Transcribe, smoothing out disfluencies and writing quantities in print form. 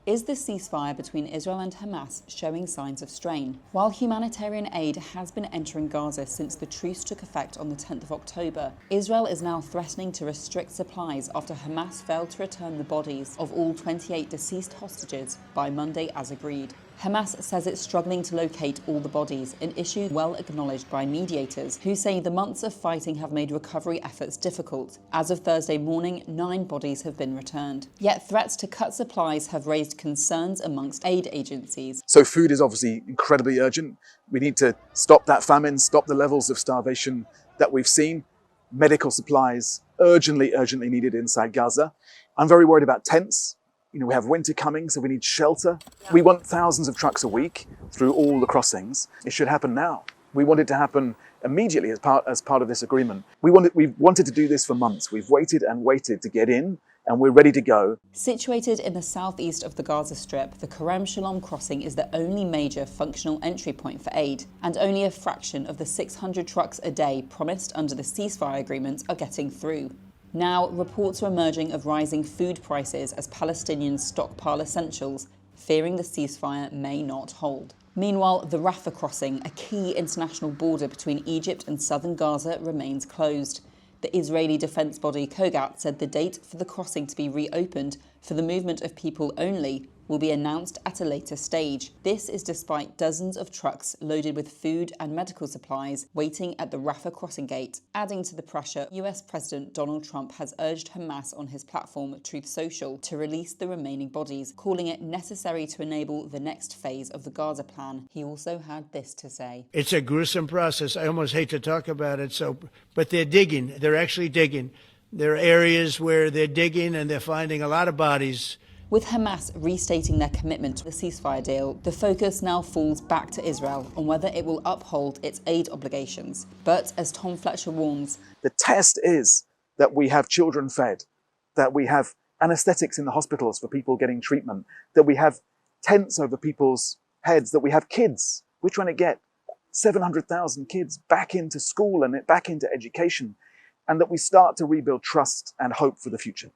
Is the ceasefire between Israel and Hamas showing signs of strain? While humanitarian aid has been entering Gaza since the truce took effect on the 10th of October, Israel is now threatening to restrict supplies after Hamas failed to return the bodies of all 28 deceased hostages by Monday as agreed. Hamas says it's struggling to locate all the bodies, an issue well acknowledged by mediators, who say the months of fighting have made recovery efforts difficult. As of Thursday morning, 9 bodies have been returned. Yet threats to cut supplies have raised concerns amongst aid agencies. So food is obviously incredibly urgent. We need to stop that famine, stop the levels of starvation that we've seen. Medical supplies urgently needed inside Gaza. I'm very worried about tents. We have winter coming, so we need shelter. We want thousands of trucks a week through all the crossings. It should happen now. We want it to happen immediately as part of this agreement. We've wanted to do this for months. We've waited and waited to get in, and we're ready to go. Situated in the southeast of the Gaza Strip, the Kerem Shalom crossing is the only major functional entry point for aid, and only a fraction of the 600 trucks a day promised under the ceasefire agreement are getting through. Now, reports are emerging of rising food prices as Palestinians stockpile essentials, fearing the ceasefire may not hold. Meanwhile, the Rafah crossing, a key international border between Egypt and southern Gaza, remains closed. The Israeli defense body Kogat said the date for the crossing to be reopened for the movement of people only will be announced at a later stage. This is despite dozens of trucks loaded with food and medical supplies waiting at the Rafah crossing gate. Adding to the pressure, US President Donald Trump has urged Hamas on his platform Truth Social to release the remaining bodies, calling it necessary to enable the next phase of the Gaza plan. He also had this to say. It's a gruesome process. I almost hate to talk about it, but they're digging. They're actually digging. There are areas where they're digging and they're finding a lot of bodies. With Hamas restating their commitment to the ceasefire deal, the focus now falls back to Israel on whether it will uphold its aid obligations. But as Tom Fletcher warns, the test is that we have children fed, that we have anesthetics in the hospitals for people getting treatment, that we have tents over people's heads, that we have kids. We're trying to get 700,000 kids back into school and back into education, and that we start to rebuild trust and hope for the future.